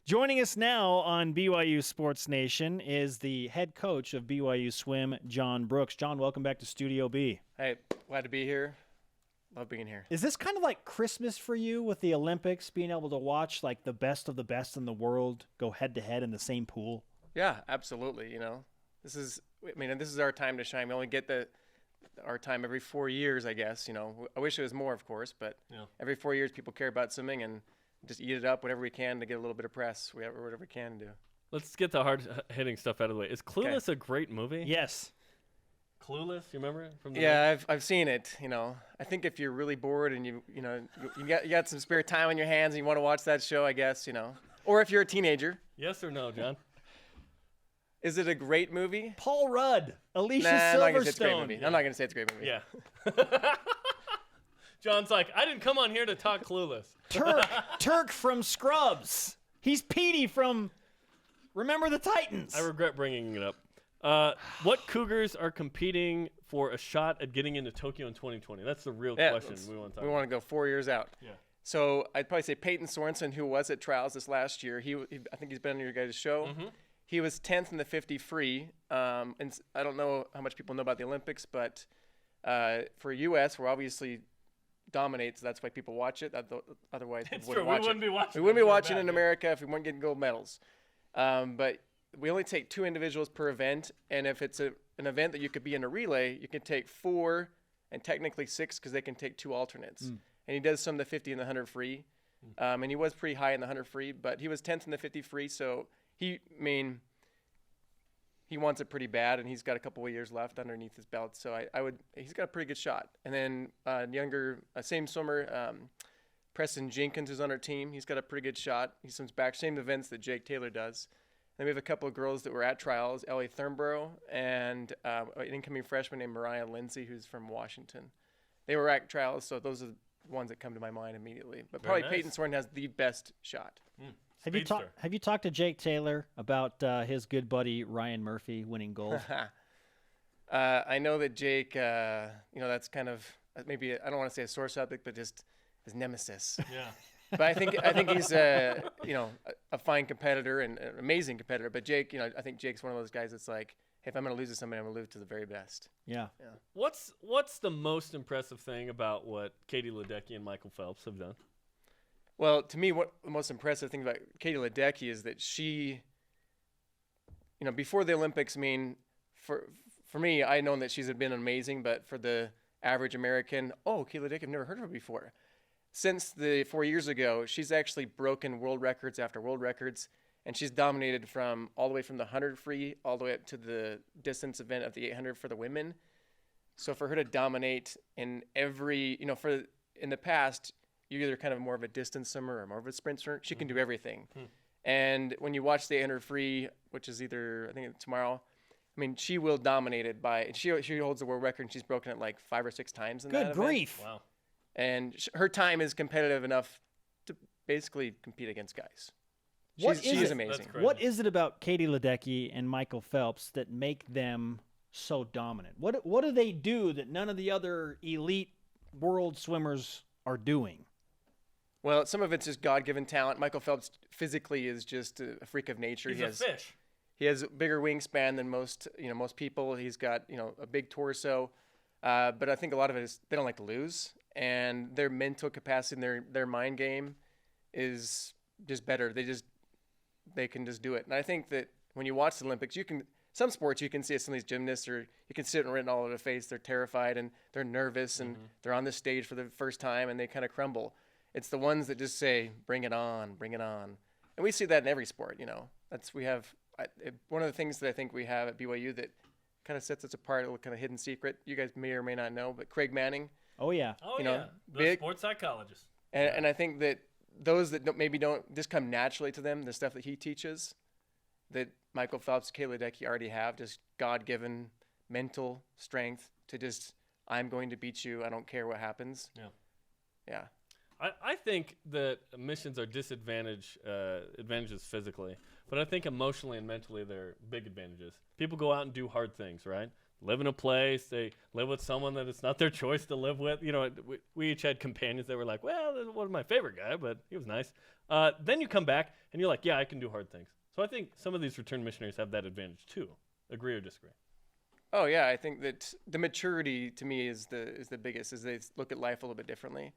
Joining us now on BYU Sports Nation is the head coach of BYU Swim, John Brooks. John, welcome back to Studio B. Hey, glad to be here. Love being here. Is this kind of like Christmas for you with the Olympics, being able to watch like the best of the best in the world go head-to-head in the same pool? Yeah, absolutely. You know, this is our time to shine. We only get our time every 4 years, I guess. You know, I wish it was more, of course, but every 4 years people care about swimming and just eat it up whatever we can to get a little bit of press, whatever we can do. Let's get the hard-hitting stuff out of the way. Is Clueless a great movie? Yes. Clueless, you remember it from the I've seen it. You know, I think if you're really bored and you got some spare time on your hands and you want to watch that show, I guess, you know. Or if you're a teenager. Yes or no, John? Is it a great movie? Paul Rudd, Alicia Silverstone. I'm not gonna say it's a great movie. I'm not gonna say it's a great movie. Yeah. John's like, I didn't come on here to talk Clueless. Turk from Scrubs. He's Petey from Remember the Titans. I regret bringing it up. What Cougars are competing for a shot at getting into Tokyo in 2020? That's the real question we want to talk about. We want to go 4 years out. Yeah. So I'd probably say Peyton Sorensen, who was at trials this last year. I think he's been on your guys' show. Mm-hmm. He was 10th in the 50 free. And I don't know how much people know about the Olympics, but for U.S., we're obviously dominate, so that's why people watch it. Otherwise, it's we true. wouldn't be watching in America if we weren't getting gold medals. But we only take 2 individuals per event, and if it's an event that you could be in a relay, you can take 4 and technically 6 because they can take 2 alternates. And he does some of the 50 and the 100 free, and he was pretty high in the 100 free, but he was 10th in the 50 free, so he wants it pretty bad, and he's got a couple of years left underneath his belt, so he's got a pretty good shot. And then same swimmer, Preston Jenkins is on our team. He's got a pretty good shot. He swims back, same events that Jake Taylor does. Then we have a couple of girls that were at trials, Ellie Thurnborough and an incoming freshman named Mariah Lindsay, who's from Washington. They were at trials, so those are the ones that come to my mind immediately. But probably nice. Peyton Soren has the best shot. Have you talked to Jake Taylor about his good buddy Ryan Murphy winning gold? I know that Jake, that's kind of maybe I don't want to say a sore subject, but just his nemesis. Yeah. But I think he's a fine competitor and an amazing competitor. But Jake, I think Jake's one of those guys that's like, hey, if I'm going to lose to somebody, I'm going to lose to the very best. Yeah. What's the most impressive thing about what Katie Ledecky and Michael Phelps have done? Well, to me, what the most impressive thing about Katie Ledecky is that she, before the Olympics, for me, I know that she's been amazing, but for the average American, Katie Ledecky, I've never heard of her before. Since the 4 years ago, she's actually broken world records after world records, and she's dominated from all the way from the 100 free all the way up to the distance event of the 800 for the women. So for her to dominate in every, in the past, you're either kind of more of a distance swimmer or more of a sprint swimmer. She can do everything. And when you watch the 800 free, which is either, I think tomorrow, she will dominate it she holds the world record, and she's broken it like 5 or 6 times in that event. Good grief. Wow. And her time is competitive enough to basically compete against guys. She is amazing. What is it about Katie Ledecky and Michael Phelps that make them so dominant? What do they do that none of the other elite world swimmers are doing? Well, some of it's just God-given talent. Michael Phelps physically is just a freak of nature. He's a fish. He has a bigger wingspan than most people. He's got, a big torso. But I think a lot of it is they don't like to lose, and their mental capacity and their mind game is just better. They can just do it. And I think that when you watch the Olympics, some sports you can see some of these gymnasts, or you can see it written all over their face. They're terrified and they're nervous, and they're on the stage for the first time, and they kind of crumble. It's the ones that just say, bring it on, bring it on. And we see that in every sport, one of the things that I think we have at BYU that kind of sets us apart, a little kind of hidden secret. You guys may or may not know, but Craig Manning. Oh, yeah. The big sports psychologist. And I think that those that don't just come naturally to them, the stuff that he teaches, that Michael Phelps, Katie Ledecky already have, just God-given mental strength to just, I'm going to beat you. I don't care what happens. Yeah. I think that missions are advantages physically, but I think emotionally and mentally they're big advantages. People go out and do hard things, right? live in a place. They live with someone that it's not their choice to live with. You know, we each had companions that were like, well, this wasn't my favorite guy, but he was nice. Then you come back and you're like, yeah, I can do hard things. So I think some of these return missionaries have that advantage too. Agree or disagree? Oh yeah, I think that the maturity to me is the biggest. Is they look at life a little bit differently.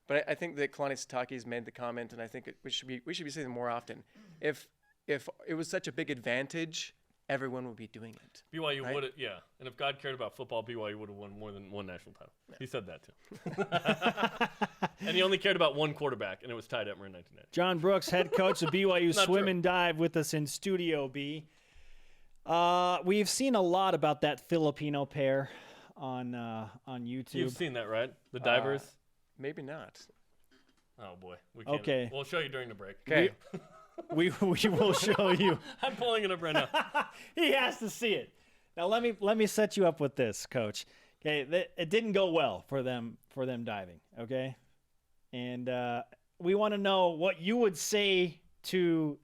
But I think that Kalani Sitake has made the comment, and I think we should be saying it more often. If it was such a big advantage, everyone would be doing it. BYU right? would have, yeah. And if God cared about football, BYU would have won more than one national title. Yeah. He said that too. And he only cared about one quarterback, and it was Ty Detmer in 1990. John Brooks, head coach of BYU Swim and Dive, with us in Studio B. We've seen a lot about that Filipino pair on YouTube. You've seen that, right? The divers? Maybe not. Oh, boy. We can't. Okay. We'll show you during the break. Okay. We will show you. I'm pulling it up right now. He has to see it. Now let me set you up with this, Coach. Okay, it didn't go well for them diving. Okay, and we want to know what you would say to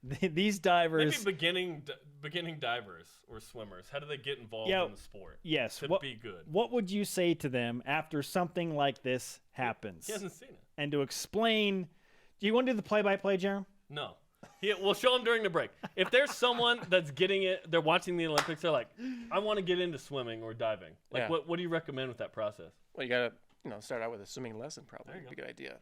these divers. Maybe beginning divers or swimmers. How do they get involved in the sport? Yes, to be good. What would you say to them after something like this happens? He hasn't seen it. And to explain. Do you want to do the play-by-play, Jeremy? No. We'll show them during the break. If there's someone that's getting it, they're watching the Olympics, they're like, I want to get into swimming or diving. Like, yeah. what do you recommend with that process? Well, you got to start out with a swimming lesson probably. That'd be a good idea.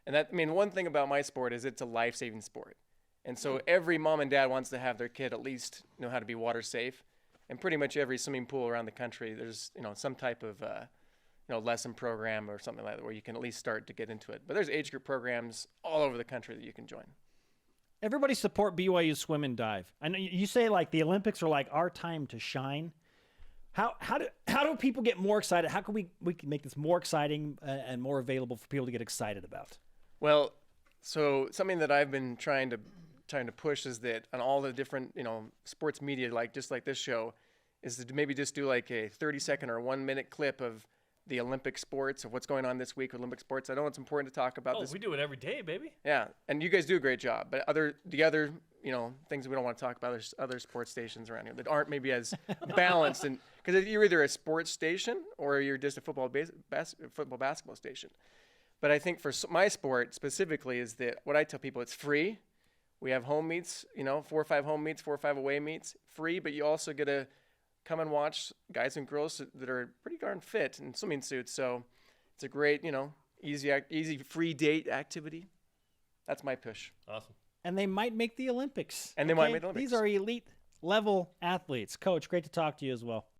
And one thing about my sport is it's a life-saving sport. And so every mom and dad wants to have their kid at least know how to be water safe. And pretty much every swimming pool around the country, there's, some type of lesson program or something like that where you can at least start to get into it. But there's age group programs all over the country that you can join. Everybody support BYU Swim and Dive. I know you say like the Olympics are like our time to shine. How do people get more excited? How can we can make this more exciting and more available for people to get excited about? Well, so something that I've been trying to push is that on all the different sports media, like just like this show, is to maybe just do like a 30-second or 1-minute clip of the Olympic sports, of what's going on this week with Olympic sports. I know it's important to talk about this. We do it every day, baby. Yeah, and you guys do a great job. But the other things we don't want to talk about, there's other sports stations around here that aren't maybe as balanced, and because you're either a sports station or you're just a football basketball station. But I think for my sport specifically is that what I tell people, it's free. We have home meets, 4 or 5 home meets, 4 or 5 away meets, free, but you also get to come and watch guys and girls that are pretty darn fit in swimming suits. So it's a great, easy free date activity. That's my push. Awesome. And they might make the Olympics. And they might make the Olympics. These are elite level athletes. Coach, great to talk to you as well.